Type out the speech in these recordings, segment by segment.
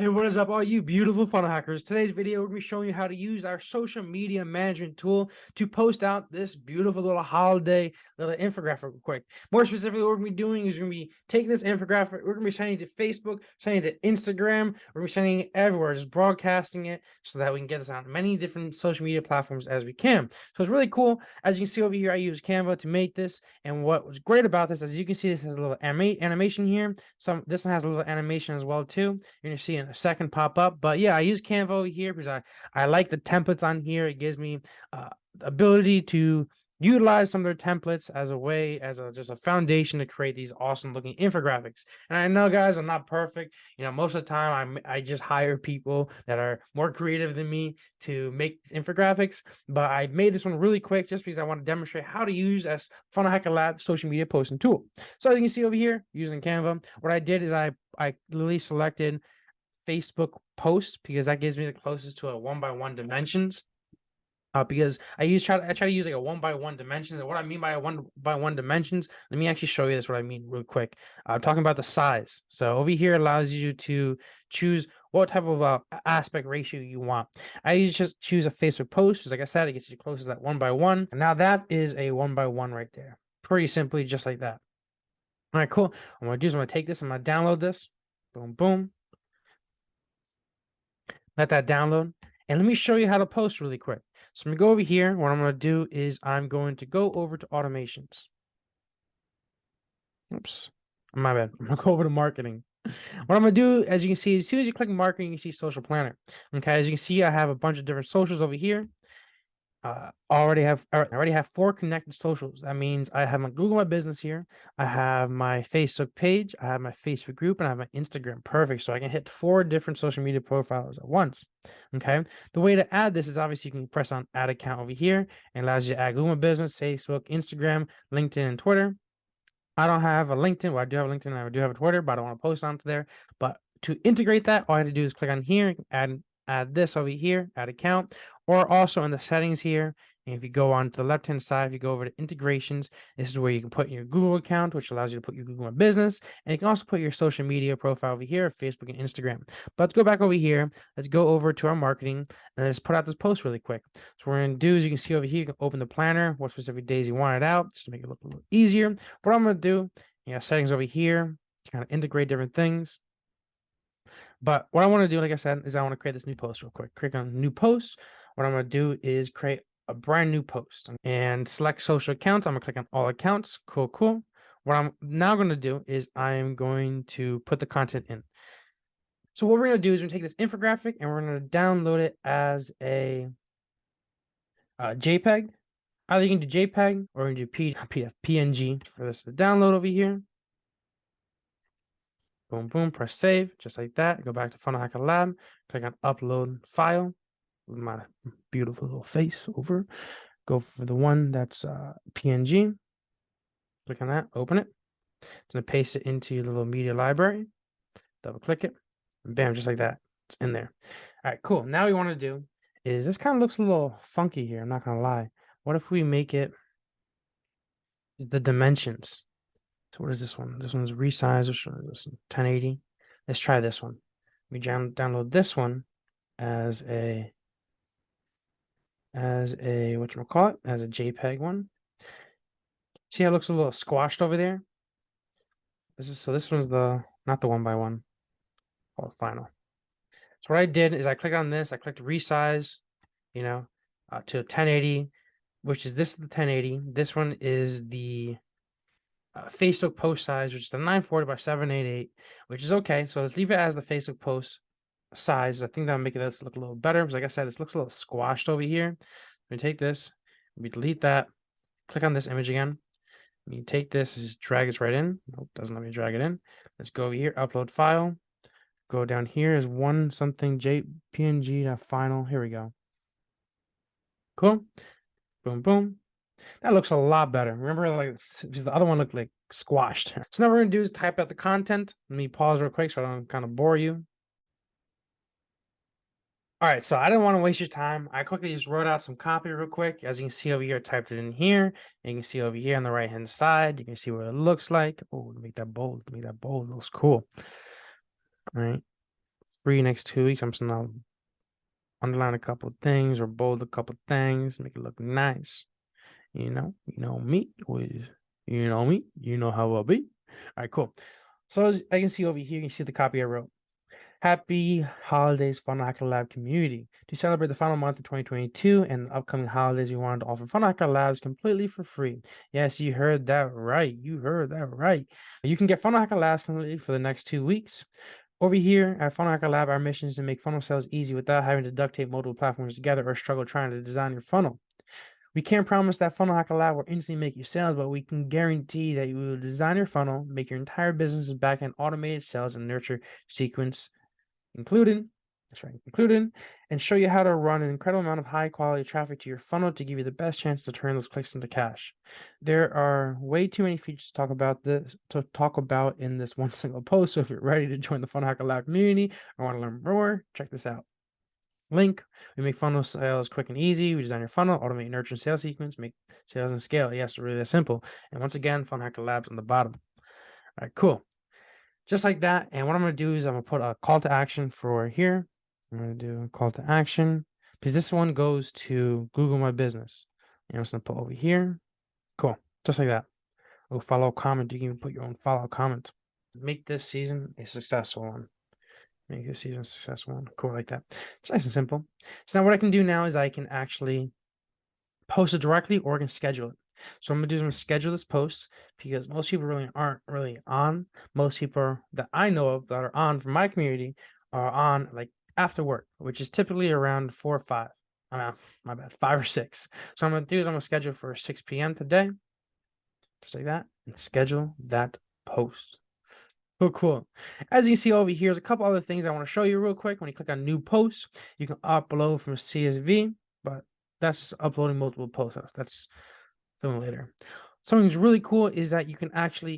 Hey, what is up, all you beautiful funnel hackers? Today's video, we're going to be showing you how to use our social media management tool to post out this beautiful little holiday little infographic real quick. More specifically, what we're going to be doing is we're going to be taking this infographic, we're going to be sending it to Facebook, sending it to Instagram, we're going to be sending it everywhere, just broadcasting it so that we can get this on many different social media platforms as we can. So it's really cool. As you can see over here, I use Canva to make this. And what was great about this, as you can see, this has a little animation here. This one has a little animation as well, too. You're going to see in a second pop up. But yeah, I use Canva over here because I like the templates on here. It gives me the ability to utilize some of their templates as a way, just a foundation to create these awesome looking infographics. And I know, guys, I'm not perfect. You know, most of the time I just hire people that are more creative than me to make these infographics. But I made this one really quick just because I want to demonstrate how to use as Funnel Hacker Lab social media posting tool. So as you can see over here, using Canva, what I did is I literally selected Facebook post because that gives me the closest to a 1x1 dimensions. Because I try to use like a 1x1 dimensions. And what I mean by a 1x1 dimensions, let me actually show you this, what I mean real quick. I'm talking about the size. So over here allows you to choose what type of aspect ratio you want. I usually just choose a Facebook post. Like I said, it gets you closest to that 1x1. And now that is a 1x1 right there. Pretty simply, just like that. All right, cool. I'm gonna do is I'm gonna take this, I'm gonna download this. Boom, boom. Let that download. And let me show you how to post really quick. So I'm gonna go over here. What I'm gonna do is I'm going to go over to automations. Oops, my bad. I'm gonna go over to marketing. What I'm gonna do, as you can see, as soon as you click marketing, you see social planner. Okay, as you can see, I have a bunch of different socials over here. I already have 4 connected socials. That means I have my Google My Business here. I have my Facebook page. I have my Facebook group, and I have my Instagram. Perfect. So I can hit 4 different social media profiles at once. Okay. The way to add this is obviously you can press on Add Account over here, and allows you to add Google My Business, Facebook, Instagram, LinkedIn, and Twitter. I don't have a LinkedIn. Well, I do have a LinkedIn. And I do have a Twitter, but I don't want to post onto there. But to integrate that, all I have to do is click on here, add this over here, add account, or also in the settings here. And if you go on to the left-hand side, if you go over to integrations, this is where you can put your Google account, which allows you to put your Google My Business. And you can also put your social media profile over here, Facebook and Instagram. But let's go back over here. Let's go over to our marketing and let's put out this post really quick. So what we're going to do is you can see over here, you can open the planner, what specific days you want it out, just to make it look a little easier. What I'm going to do, settings over here, kind of integrate different things. But what I want to do, like I said, is I want to create this new post real quick. Click on new post. What I'm going to do is create a brand new post and select social accounts. I'm going to click on all accounts. Cool, cool. What I'm now going to do is I'm going to put the content in. So what we're going to do is we're going to take this infographic and we're going to download it as a JPEG. Either you can do JPEG or you can do PDF, PNG for this to download over here. Boom, boom, press save, just like that. Go back to Funnel Hacker Lab, click on upload file with my beautiful little face over. Go for the one that's PNG. Click on that, open it. It's gonna paste it into your little media library. Double click it, and bam, just like that. It's in there. All right, cool. Now what we want to do is this kind of looks a little funky here. I'm not gonna lie. What if we make it the dimensions? So what is this one? This one's resize. Which one is this one? 1080. Let's try this one. We download this one as a whatchamacallit, as a JPEG one. See how it looks a little squashed over there? This one's not the 1x1. Called final. So what I did is I clicked on this, I clicked resize, to 1080, which is this is the 1080. This one is the Facebook post size, which is the 940 by 788, which is okay. So let's leave it as the Facebook post size. I think that'll make this look a little better because, like I said, this looks a little squashed over here. We take this, we delete that, click on this image again. We take this, just drag this right in. Nope, doesn't let me drag it in. Let's go over here, upload file. Go down here is one something JPNG final. Here we go. Cool. Boom, boom. That looks a lot better. Remember, like, because the other one looked like squashed. So now what we're gonna do is type out the content. Let me pause real quick so I don't kind of bore you. All right, so I didn't want to waste your time. I quickly just wrote out some copy real quick. As you can see over here, I typed it in here. And you can see over here on the right-hand side, you can see what it looks like. Oh, make that bold. Make that bold. It looks cool. All right. free next 2 weeks. I'm just gonna underline a couple of things or bold a couple of things, make it look nice. You know me, you know how I'll be. All right, cool. So as I can see over here, you can see the copy I wrote. Happy holidays, Funnel Hacker Lab community. To celebrate the final month of 2022 and the upcoming holidays, we wanted to offer Funnel Hacker Labs completely for free. Yes, you heard that right. You heard that right. You can get Funnel Hacker Labs completely for the next 2 weeks. Over here at Funnel Hacker Lab, our mission is to make funnel sales easy without having to duct tape multiple platforms together or struggle trying to design your funnel. We can't promise that Funnel Hacker Lab will instantly make you sales, but we can guarantee that you will design your funnel, make your entire business's backend automated sales and nurture sequence included, and show you how to run an incredible amount of high quality traffic to your funnel to give you the best chance to turn those clicks into cash. There are way too many features to talk about in this one single post. So if you're ready to join the Funnel Hacker Lab community or want to learn more, check this out. Link. We make funnel sales quick and easy. We design your funnel, automate nurture and sales sequence, make sales and scale. Yes, really that simple. And once again, Funnel Hacker Labs on the bottom. All right, cool. Just like that. And what I'm going to do is I'm going to put a call to action for here. I'm going to do a call to action because this one goes to Google My Business. And I'm just going to put over here. Cool. Just like that. Oh, follow comment. You can even put your own follow comment. Make this season a successful one. Make this season a successful one. Cool, like that. It's nice and simple. So now what I can do now is I can actually post it directly or I can schedule it. So I'm gonna schedule this post because most people really aren't really on. Most people that I know of that are on from my community are on like after work, which is typically around 4 or 5. My bad, 5 or 6. So I'm gonna do is I'm gonna schedule for 6 p.m. today, just like that, and schedule that post. Cool. As you can see over here, there's a couple other things I want to show you real quick. When you click on new posts, you can upload from CSV, but that's uploading multiple posts. That's filming later. Something that's really cool is that you can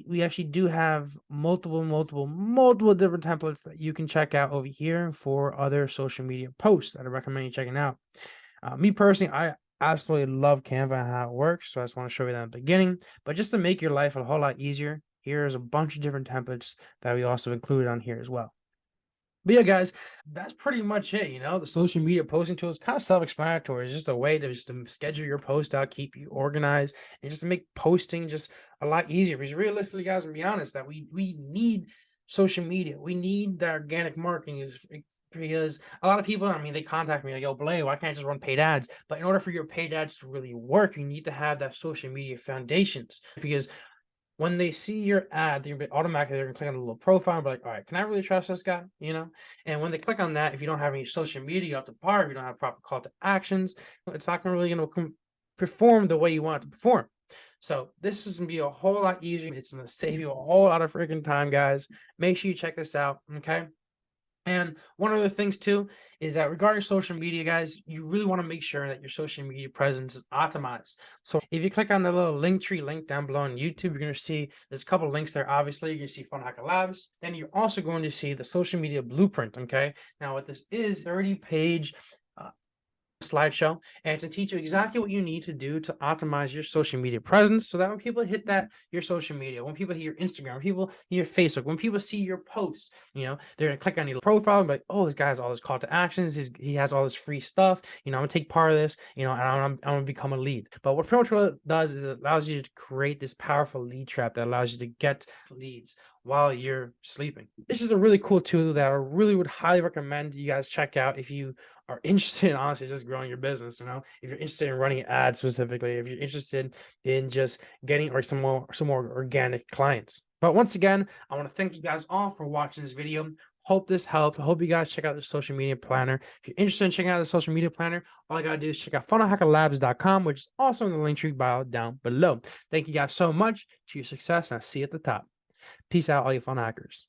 we actually do have multiple different templates that you can check out over here for other social media posts that I recommend you checking out. Me personally, I absolutely love Canva and how it works, so I just want to show you that in the beginning. But just to make your life a whole lot easier, here's a bunch of different templates that we also included on here as well. But yeah, guys, that's pretty much it. The social media posting tool is kind of self-explanatory. It's just a way to schedule your post out, keep you organized, and just to make posting just a lot easier. Because realistically, guys, to be honest, that we need social media. We need the organic marketing because a lot of people, they contact me like, yo, Blaine, why can't I just run paid ads? But in order for your paid ads to really work, you need to have that social media foundations. Because when they see your ad, they're automatically going to click on the little profile and be like, all right, can I really trust this guy? And when they click on that, if you don't have any social media up to par, if you don't have proper call to actions, it's not really going to perform the way you want it to perform. So this is going to be a whole lot easier. It's going to save you a whole lot of freaking time, guys. Make sure you check this out, okay? And one of the things too is that regarding social media, guys, you really want to make sure that your social media presence is optimized. So if you click on the little Linktree link down below on YouTube, you're going to see there's a couple of links there. Obviously, you're going to see Funnel Hacker Labs. Then you're also going to see the social media blueprint. Okay. Now, what this is, 30-page slideshow, and to teach you exactly what you need to do to optimize your social media presence so that when people hit your social media, when people hit your Instagram, when people hit your Facebook, when people see your post, they're gonna click on your profile and be like, oh, this guy has all this call to actions, he has all this free stuff, I'm gonna take part of this, and I'm gonna become a lead. But what pretty much what it does is it allows you to create this powerful lead trap that allows you to get leads while you're sleeping. This is a really cool tool that I really would highly recommend you guys check out if you are interested in honestly just growing your business. If you're interested in running ads specifically, if you're interested in just getting some more organic clients. But once again, I want to thank you guys all for watching this video. Hope this helped. I hope you guys check out the social media planner. If you're interested in checking out the social media planner, all you gotta do is check out funnelhackerlabs.com, which is also in the link tree bio down below. Thank you guys so much. To your success, and I'll see you at the top. Peace out, all you funnel hackers.